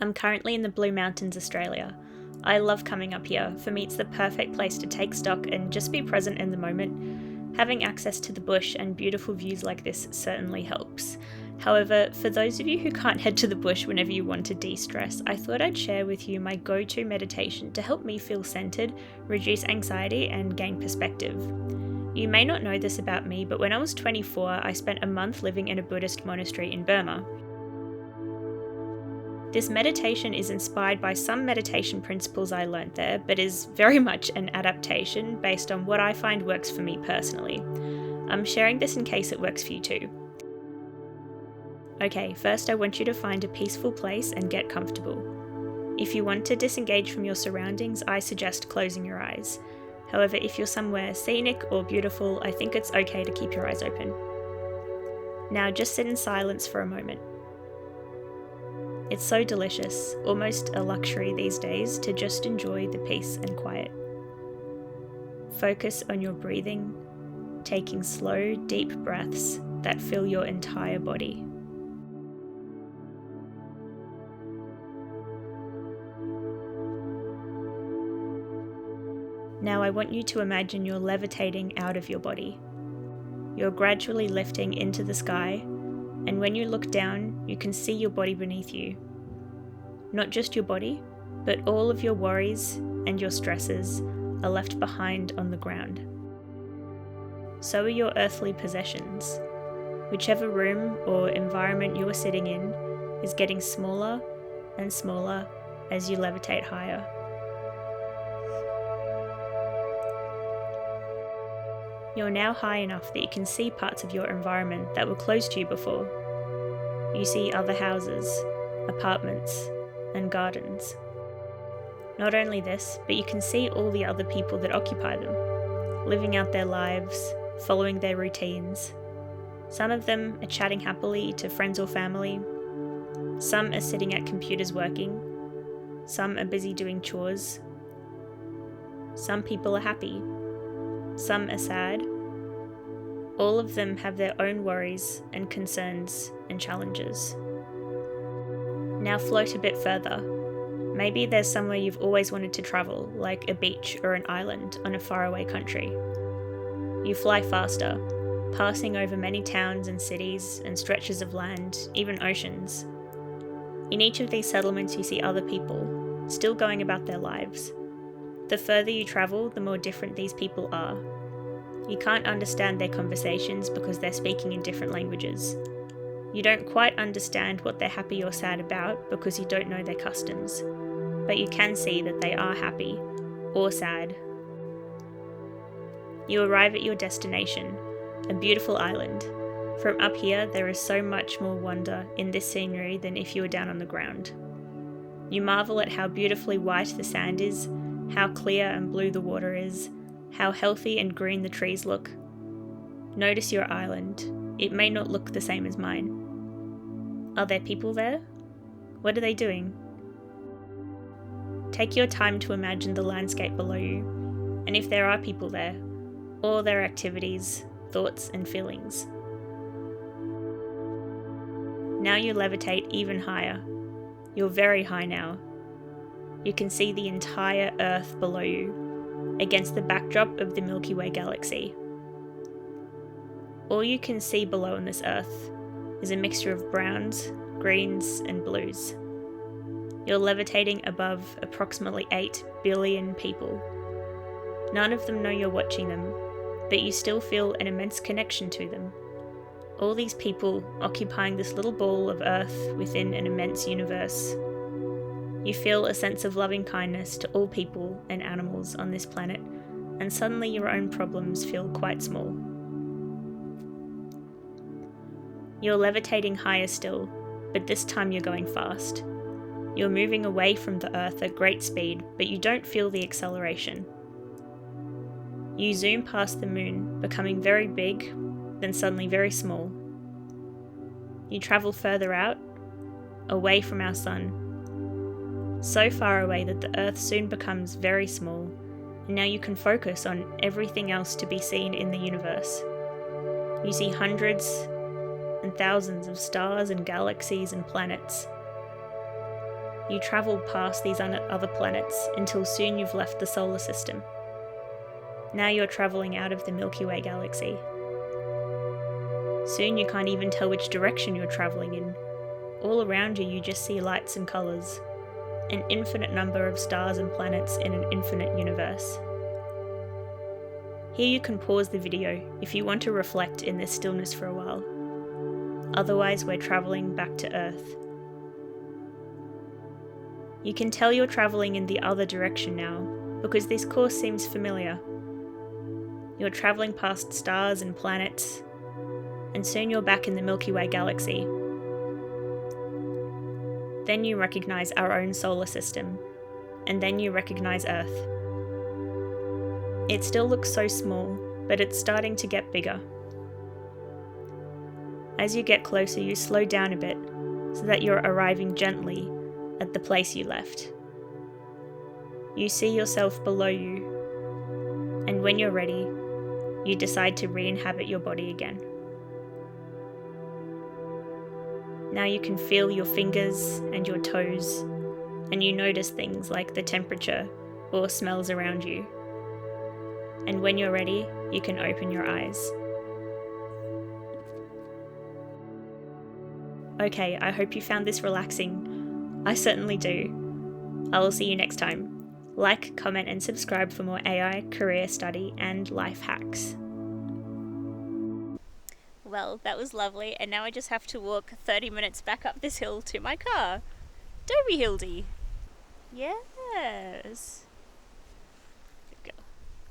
I'm currently in the Blue Mountains, Australia. I love coming up here. For me, it's the perfect place to take stock and just be present in the moment. Having access to the bush and beautiful views like this certainly helps. However, for those of you who can't head to the bush whenever you want to de-stress, I thought I'd share with you my go-to meditation to help me feel centered, reduce anxiety, and gain perspective. You may not know this about me, but when I was 24, I spent a month living in a Buddhist monastery in Burma. This meditation is inspired by some meditation principles I learnt there, but is very much an adaptation based on what I find works for me personally. I'm sharing this in case it works for you too. Okay, first I want you to find a peaceful place and get comfortable. If you want to disengage from your surroundings, I suggest closing your eyes. However, if you're somewhere scenic or beautiful, I think it's okay to keep your eyes open. Now just sit in silence for a moment. It's so delicious, almost a luxury these days, to just enjoy the peace and quiet. Focus on your breathing, taking slow, deep breaths that fill your entire body. Now I want you to imagine you're levitating out of your body. You're gradually lifting into the sky, and when you look down, you can see your body beneath you. Not just your body, but all of your worries and your stresses are left behind on the ground. So are your earthly possessions. Whichever room or environment you are sitting in is getting smaller and smaller as you levitate higher. You're now high enough that you can see parts of your environment that were closed to you before. You see other houses, apartments, and gardens. Not only this, but you can see all the other people that occupy them, living out their lives, following their routines. Some of them are chatting happily to friends or family. Some are sitting at computers working. Some are busy doing chores. Some people are happy. Some are sad. All of them have their own worries and concerns and challenges. Now float a bit further. Maybe there's somewhere you've always wanted to travel, like a beach or an island on a faraway country. You fly faster, passing over many towns and cities and stretches of land, even oceans. In each of these settlements you see other people, still going about their lives. The further you travel, the more different these people are. You can't understand their conversations because they're speaking in different languages. You don't quite understand what they're happy or sad about because you don't know their customs, but you can see that they are happy or sad. You arrive at your destination, a beautiful island. From up here, there is so much more wonder in this scenery than if you were down on the ground. You marvel at how beautifully white the sand is, how clear and blue the water is, how healthy and green the trees look. Notice your island. It may not look the same as mine. Are there people there? What are they doing? Take your time to imagine the landscape below you, and if there are people there, all their activities, thoughts and feelings. Now you levitate even higher. You're very high now. You can see the entire Earth below you, against the backdrop of the Milky Way galaxy. All you can see below on this Earth is a mixture of browns, greens, and blues. You're levitating above approximately 8 billion people. None of them know you're watching them, but you still feel an immense connection to them. All these people occupying this little ball of Earth within an immense universe. You feel a sense of loving kindness to all people and animals on this planet, and suddenly your own problems feel quite small. You're levitating higher still, but this time you're going fast. You're moving away from the Earth at great speed, but you don't feel the acceleration. You zoom past the moon, becoming very big, then suddenly very small. You travel further out, away from our sun. So far away that the Earth soon becomes very small, and now you can focus on everything else to be seen in the universe. You see hundreds and thousands of stars and galaxies and planets. You travel past these other planets until soon you've left the solar system. Now you're travelling out of the Milky Way galaxy. Soon you can't even tell which direction you're travelling in. All around you, you just see lights and colours. An infinite number of stars and planets in an infinite universe. Here you can pause the video if you want to reflect in this stillness for a while. Otherwise, we're travelling back to Earth. You can tell you're travelling in the other direction now, because this course seems familiar. You're travelling past stars and planets, and soon you're back in the Milky Way galaxy. Then you recognise our own solar system, and then you recognise Earth. It still looks so small, but it's starting to get bigger. As you get closer, you slow down a bit, so that you're arriving gently at the place you left. You see yourself below you, and when you're ready, you decide to re-inhabit your body again. Now you can feel your fingers and your toes, and you notice things like the temperature or smells around you. And when you're ready, you can open your eyes. Okay, I hope you found this relaxing. I certainly do. I will see you next time. Like, comment and subscribe for more AI, career study and life hacks. Well, that was lovely, and now I just have to walk 30 minutes back up this hill to my car. Don't be Hildy. Yes.